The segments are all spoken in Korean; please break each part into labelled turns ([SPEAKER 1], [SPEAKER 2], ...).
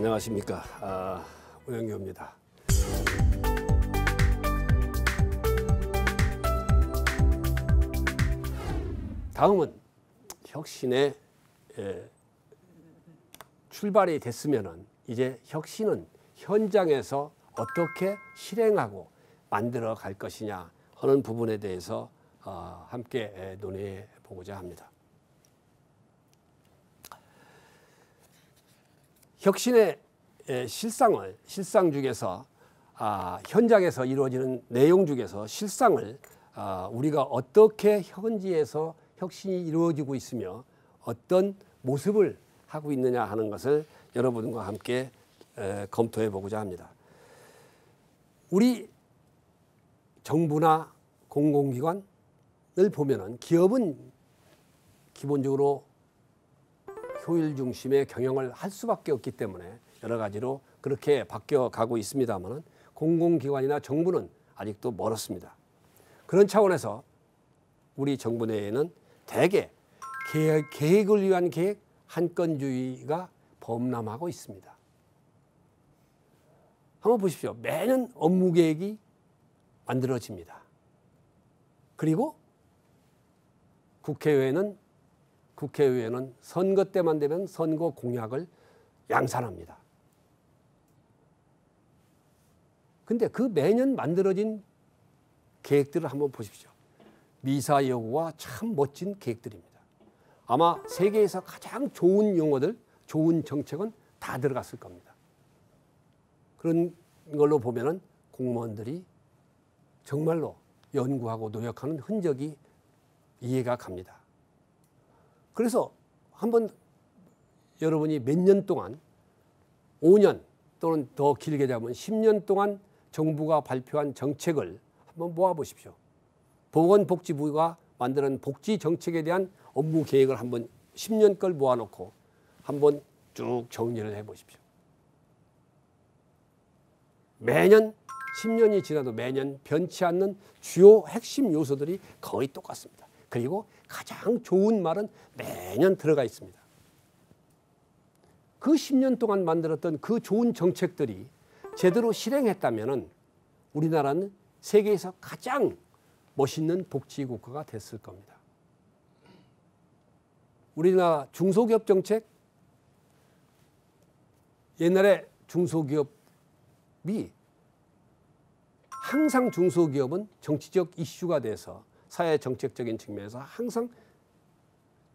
[SPEAKER 1] 안녕하십니까. 오영규입니다. 다음은 혁신의 출발이 됐으면 이제 혁신은 현장에서 어떻게 실행하고 만들어 갈 것이냐 하는 부분에 대해서 함께 논의해 보고자 합니다. 혁신의 실상 중에서 현장에서 이루어지는 내용 중에서 실상을 우리가 어떻게 현지에서 혁신이 이루어지고 있으며 어떤 모습을 하고 있느냐 하는 것을 여러분과 함께 검토해 보고자 합니다. 우리 정부나 공공기관을 보면은 기업은 기본적으로 효율 중심의 경영을 할 수밖에 없기 때문에 여러 가지로 그렇게 바뀌어 가고 있습니다만 공공기관이나 정부는 아직도 멀었습니다. 그런 차원에서 우리 정부 내에는 대개 계획을 위한 계획, 한건주의가 범람하고 있습니다. 한번 보십시오. 매년 업무 계획이 만들어집니다. 그리고 국회의회는 선거 때만 되면 선거 공약을 양산합니다. 근데 그 매년 만들어진 계획들을 한번 보십시오. 미사여구와 참 멋진 계획들입니다. 아마 세계에서 가장 좋은 용어들, 좋은 정책은 다 들어갔을 겁니다. 그런 걸로 보면은 공무원들이 정말로 연구하고 노력하는 흔적이 이해가 갑니다. 그래서 한번 여러분이 몇 년 동안 5년 또는 더 길게 잡으면 10년 동안 정부가 발표한 정책을 한번 모아보십시오. 보건복지부가 만드는 복지 정책에 대한 업무 계획을 한번 10년 걸 모아놓고 한번 쭉 정리를 해보십시오. 매년 10년이 지나도 매년 변치 않는 주요 핵심 요소들이 거의 똑같습니다. 그리고 가장 좋은 말은 매년 들어가 있습니다. 그 10년 동안 만들었던 그 좋은 정책들이 제대로 실행했다면 우리나라는 세계에서 가장 멋있는 복지국가가 됐을 겁니다. 우리나라 중소기업 정책, 옛날에 중소기업이 항상 중소기업은 정치적 이슈가 돼서 사회 정책적인 측면에서 항상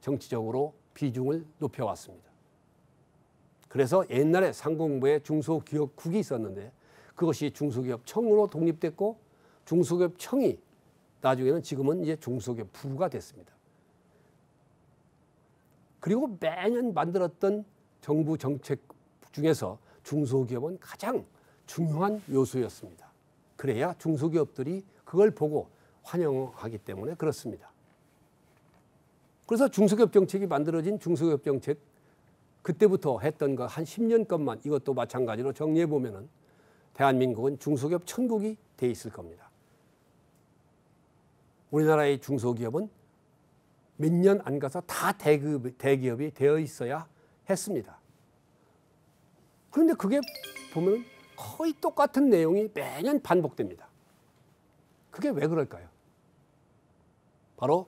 [SPEAKER 1] 정치적으로 비중을 높여왔습니다. 그래서 옛날에 상공부에 중소기업국이 있었는데 그것이 중소기업청으로 독립됐고 중소기업청이 나중에는 지금은 이제 중소기업부가 됐습니다. 그리고 매년 만들었던 정부 정책 중에서 중소기업은 가장 중요한 요소였습니다. 그래야 중소기업들이 그걸 보고 환영하기 때문에 그렇습니다. 그래서 중소기업 정책이 만들어진 중소기업 정책 그때부터 했던 거 한 10년 것만 이것도 마찬가지로 정리해 보면은 대한민국은 중소기업 천국이 돼 있을 겁니다. 우리나라의 중소기업은 몇 년 안 가서 다 대기업이 되어 있어야 했습니다. 그런데 그게 보면 거의 똑같은 내용이 매년 반복됩니다. 그게 왜 그럴까요? 바로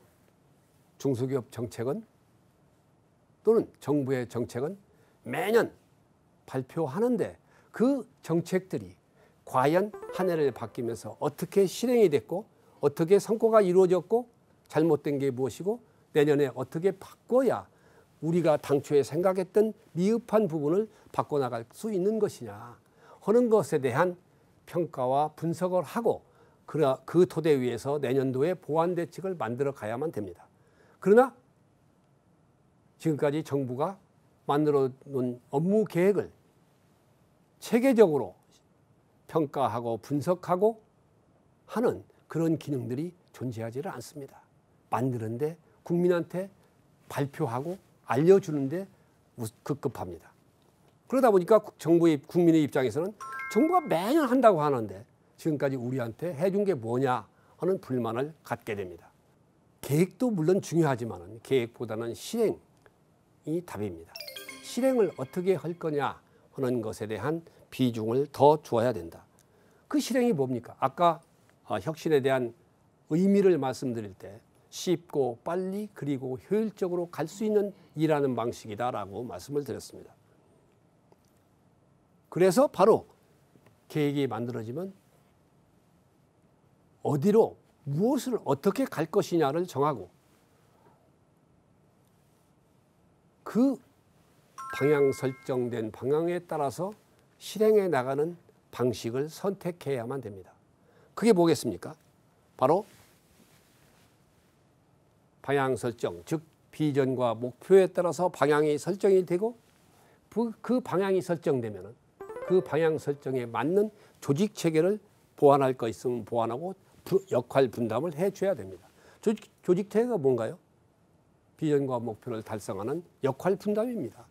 [SPEAKER 1] 중소기업 정책은 또는 정부의 정책은 매년 발표하는데 그 정책들이 과연 한 해를 바뀌면서 어떻게 실행이 됐고 어떻게 성과가 이루어졌고 잘못된 게 무엇이고 내년에 어떻게 바꿔야 우리가 당초에 생각했던 미흡한 부분을 바꿔나갈 수 있는 것이냐 하는 것에 대한 평가와 분석을 하고 그 토대 위에서 내년도에 보완 대책을 만들어 가야만 됩니다. 그러나 지금까지 정부가 만들어 놓은 업무 계획을 체계적으로 평가하고 분석하고 하는 그런 기능들이 존재하지를 않습니다. 만드는데 국민한테 발표하고 알려주는데 급급합니다. 그러다 보니까 정부의 국민의 입장에서는 정부가 매년 한다고 하는데 지금까지 우리한테 해준 게 뭐냐 하는 불만을 갖게 됩니다. 계획도 물론 중요하지만 계획보다는 실행이 답입니다. 실행을 어떻게 할 거냐 하는 것에 대한 비중을 더 주어야 된다. 그 실행이 뭡니까? 아까 혁신에 대한 의미를 말씀드릴 때 쉽고 빨리 그리고 효율적으로 갈 수 있는 일하는 방식이다라고 말씀을 드렸습니다. 그래서 바로 계획이 만들어지면 어디로 무엇을 어떻게 갈 것이냐를 정하고 그 방향 설정된 방향에 따라서 실행해 나가는 방식을 선택해야만 됩니다. 그게 뭐겠습니까? 바로 방향 설정, 즉 비전과 목표에 따라서 방향이 설정이 되고 그 방향이 설정되면 그 방향 설정에 맞는 조직 체계를 보완할 거 있으면 보완하고 역할 분담을 해줘야 됩니다. 조직 체계가 뭔가요? 비전과 목표를 달성하는 역할 분담입니다.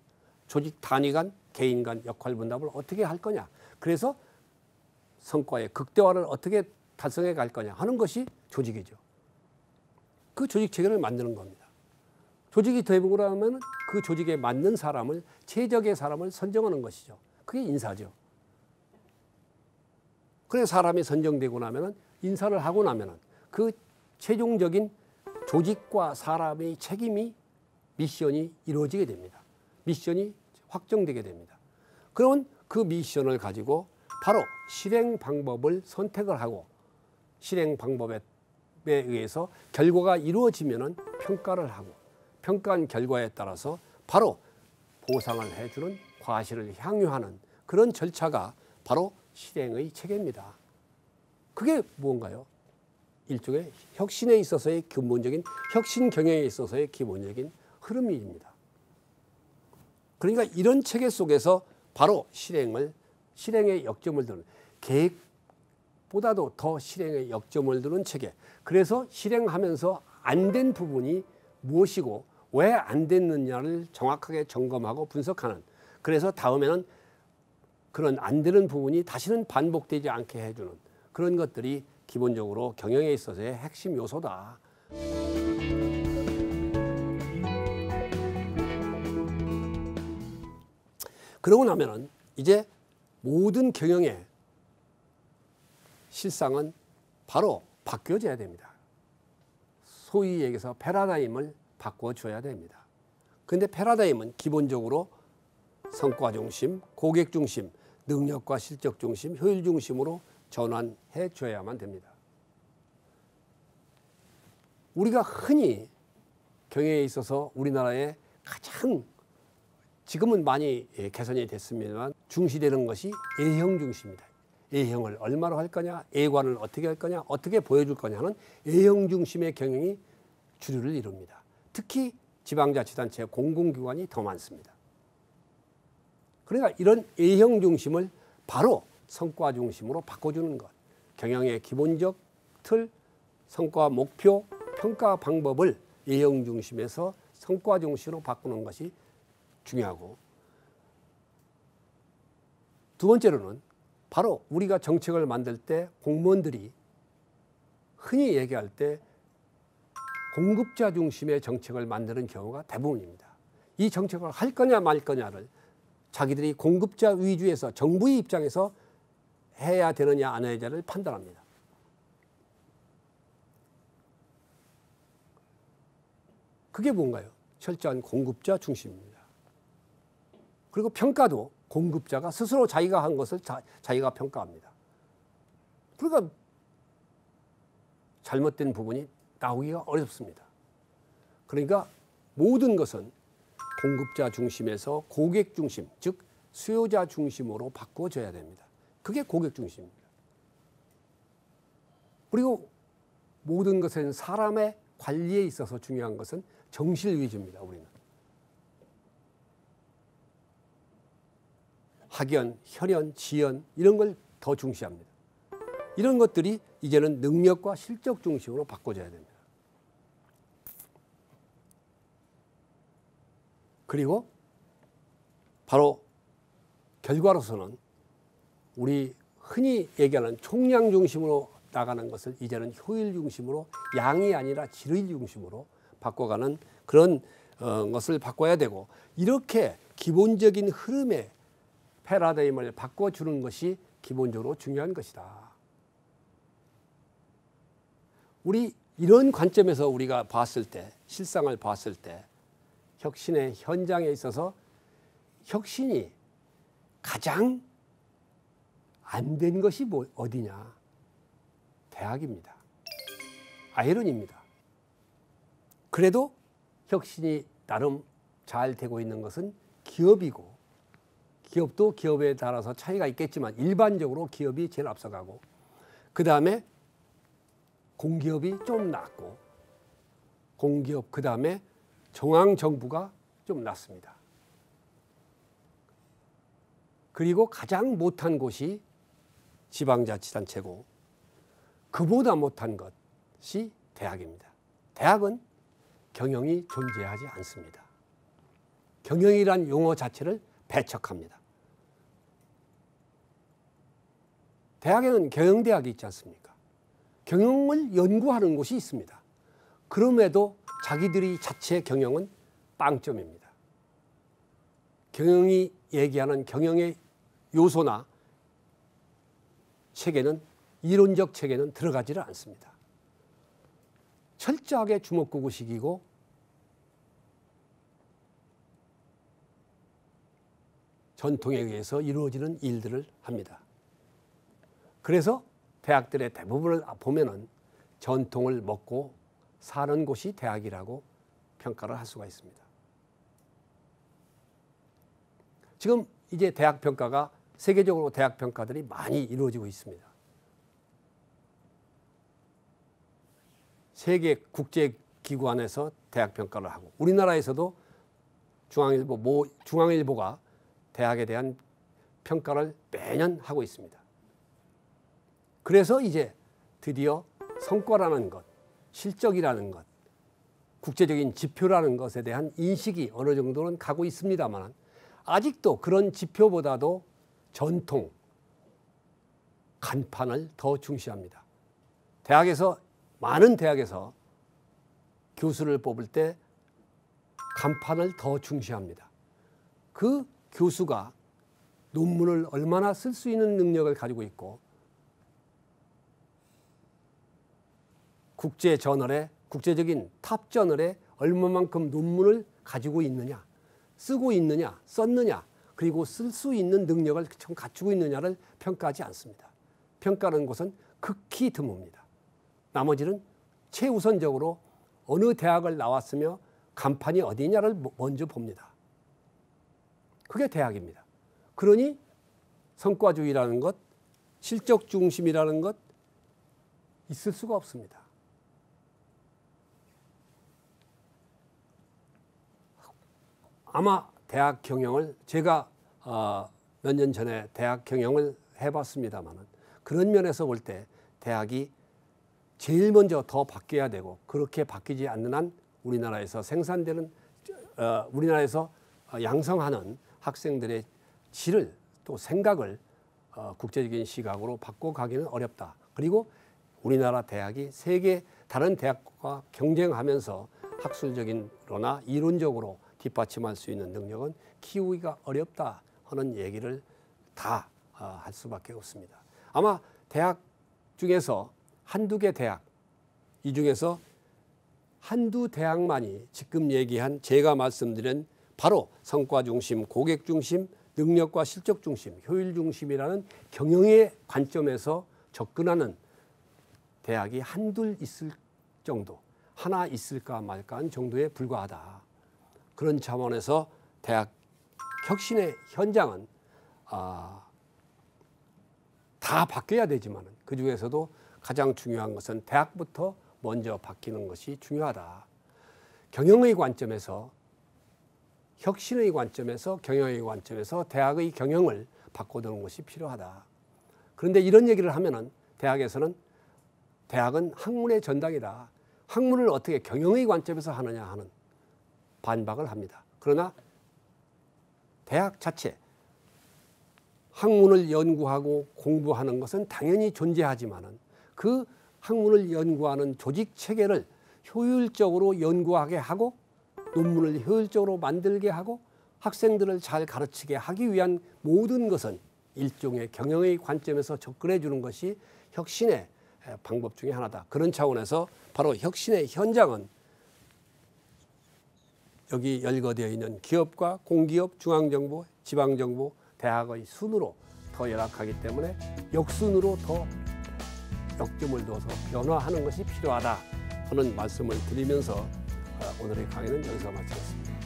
[SPEAKER 1] 조직 단위 간, 개인 간 역할 분담을 어떻게 할 거냐. 그래서 성과의 극대화를 어떻게 달성해 갈 거냐 하는 것이 조직이죠. 그 조직 체계를 만드는 겁니다. 조직이 되고 나면 그 조직에 맞는 사람을, 최적의 사람을 선정하는 것이죠. 그게 인사죠. 그래서 사람이 선정되고 나면 인사를 하고 나면 그 최종적인 조직과 사람의 책임이 미션이 이루어지게 됩니다. 미션이 확정되게 됩니다. 그러면 그 미션을 가지고 바로 실행 방법을 선택을 하고 실행 방법에 의해서 결과가 이루어지면 평가를 하고 평가한 결과에 따라서 바로 보상을 해주는 과실을 향유하는 그런 절차가 바로 실행의 체계입니다. 그게 뭔가요? 일종의 혁신에 있어서의 근본적인 혁신 경영에 있어서의 기본적인 흐름입니다. 그러니까 이런 체계 속에서 바로 실행의 역점을 두는 계획보다도 더 실행의 역점을 두는 체계. 그래서 실행하면서 안 된 부분이 무엇이고 왜 안 됐느냐를 정확하게 점검하고 분석하는. 그래서 다음에는 그런 안 되는 부분이 다시는 반복되지 않게 해주는 그런 것들이 기본적으로 경영에 있어서의 핵심 요소다. 그러고 나면은 이제 모든 경영의 실상은 바로 바뀌어져야 됩니다. 소위 얘기해서 패러다임을 바꿔줘야 됩니다. 그런데 패러다임은 기본적으로 성과 중심, 고객 중심, 능력과 실적 중심, 효율 중심으로 전환해 줘야만 됩니다. 우리가 흔히 경영에 있어서 우리나라의 가장 지금은 많이 개선이 됐습니다만 중시되는 것이 A형 중심입니다. A형을 얼마로 할 거냐, A관을 어떻게 할 거냐, 어떻게 보여줄 거냐 하는 A형 중심의 경영이 주류를 이룹니다. 특히 지방자치단체 공공기관이 더 많습니다. 그러니까 이런 A형 중심을 바로 성과 중심으로 바꿔주는 것. 경영의 기본적 틀, 성과 목표, 평가 방법을 A형 중심에서 성과 중심으로 바꾸는 것이 중요하고 두 번째로는 바로 우리가 정책을 만들 때 공무원들이 흔히 얘기할 때 공급자 중심의 정책을 만드는 경우가 대부분입니다. 이 정책을 할 거냐 말 거냐를 자기들이 공급자 위주에서 정부의 입장에서 해야 되느냐 안 해야 되느냐를 판단합니다. 그게 뭔가요? 철저한 공급자 중심입니다. 그리고 평가도 공급자가 스스로 자기가 한 것을 자기가 평가합니다. 그러니까 잘못된 부분이 나오기가 어렵습니다. 그러니까 모든 것은 공급자 중심에서 고객 중심, 즉 수요자 중심으로 바꿔줘야 됩니다. 그게 고객 중심입니다. 그리고 모든 것은 사람의 관리에 있어서 중요한 것은 정실 위주입니다. 우리는. 학연, 혈연, 지연 이런 걸 더 중시합니다. 이런 것들이 이제는 능력과 실적 중심으로 바꿔줘야 됩니다. 그리고 바로 결과로서는 우리 흔히 얘기하는 총량 중심으로 나가는 것을 이제는 효율 중심으로 양이 아니라 질 중심으로 바꿔가는 그런 것을 바꿔야 되고 이렇게 기본적인 흐름의 패러다임을 바꿔주는 것이 기본적으로 중요한 것이다. 우리 이런 관점에서 우리가 봤을 때, 실상을 봤을 때 혁신의 현장에 있어서 혁신이 가장 안 된 것이 어디냐? 대학입니다. 아이러니입니다. 그래도 혁신이 나름 잘 되고 있는 것은 기업이고, 기업도 기업에 따라서 차이가 있겠지만 일반적으로 기업이 제일 앞서가고, 그 다음에 공기업이 좀 낮고, 공기업 그 다음에 중앙정부가 좀 낮습니다. 그리고 가장 못한 곳이 지방자치단체고, 그보다 못한 것이 대학입니다. 대학은 경영이 존재하지 않습니다. 경영이란 용어 자체를 배척합니다. 대학에는 경영대학이 있지 않습니까? 경영을 연구하는 곳이 있습니다. 그럼에도 자기들이 자체 경영은 빵점입니다. 경영이 얘기하는 경영의 요소나 체계는, 이론적 체계는 들어가지를 않습니다. 철저하게 주먹구구식이고 전통에 의해서 이루어지는 일들을 합니다. 그래서 대학들의 대부분을 보면은 전통을 먹고 사는 곳이 대학이라고 평가를 할 수가 있습니다. 지금 이제 대학 평가가, 세계적으로 대학 평가들이 많이 이루어지고 있습니다. 세계 국제기관에서 대학 평가를 하고, 우리나라에서도 중앙일보가 대학에 대한 평가를 매년 하고 있습니다. 그래서 이제 드디어 성과라는 것, 실적이라는 것, 국제적인 지표라는 것에 대한 인식이 어느 정도는 가고 있습니다만, 아직도 그런 지표보다도 전통, 간판을 더 중시합니다. 많은 대학에서 교수를 뽑을 때 간판을 더 중시합니다. 그 교수가 논문을 얼마나 쓸 수 있는 능력을 가지고 있고, 국제적인 탑 저널에 얼마만큼 논문을 가지고 있느냐, 쓰고 있느냐, 썼느냐, 그리고 쓸 수 있는 능력을 갖추고 있느냐를 평가하지 않습니다. 평가하는 것은 극히 드뭅니다. 나머지는 최우선적으로 어느 대학을 나왔으며 간판이 어디냐를 먼저 봅니다. 그게 대학입니다. 그러니 성과주의라는 것, 실적 중심이라는 것 있을 수가 없습니다. 아마 대학 경영을, 제가 몇 년 전에 대학 경영을 해봤습니다만, 그런 면에서 볼 때 대학이 제일 먼저 더 바뀌어야 되고, 그렇게 바뀌지 않는 한 우리나라에서 우리나라에서 양성하는 학생들의 질을, 또 생각을 국제적인 시각으로 바꿔가기는 어렵다. 그리고 우리나라 대학이 세계 다른 대학과 경쟁하면서 학술적인로나 이론적으로 뒷받침할 수 있는 능력은 키우기가 어렵다 하는 얘기를 다 할 수밖에 없습니다. 아마 대학 중에서 한두 개 대학, 이 중에서 한두 대학만이 지금 얘기한, 제가 말씀드린 바로 성과 중심, 고객 중심, 능력과 실적 중심, 효율 중심이라는 경영의 관점에서 접근하는 대학이 한둘 있을 정도, 하나 있을까 말까한 정도에 불과하다. 그런 차원에서 대학 혁신의 현장은 다 바뀌어야 되지만, 그 중에서도 가장 중요한 것은 대학부터 먼저 바뀌는 것이 중요하다. 경영의 관점에서, 혁신의 관점에서, 경영의 관점에서 대학의 경영을 바꿔두는 것이 필요하다. 그런데 이런 얘기를 하면은 대학에서는 대학은 학문의 전당이다. 학문을 어떻게 경영의 관점에서 하느냐 하는 반박을 합니다. 그러나 대학 자체, 학문을 연구하고 공부하는 것은 당연히 존재하지만, 그 학문을 연구하는 조직 체계를 효율적으로 연구하게 하고, 논문을 효율적으로 만들게 하고, 학생들을 잘 가르치게 하기 위한 모든 것은 일종의 경영의 관점에서 접근해 주는 것이 혁신의 방법 중에 하나다. 그런 차원에서 바로 혁신의 현장은 여기 열거되어 있는 기업과 공기업, 중앙정부, 지방정부, 대학의 순으로 더 열악하기 때문에 역순으로 더 역점을 둬서 변화하는 것이 필요하다 하는 말씀을 드리면서 오늘의 강의는 여기서 마치겠습니다.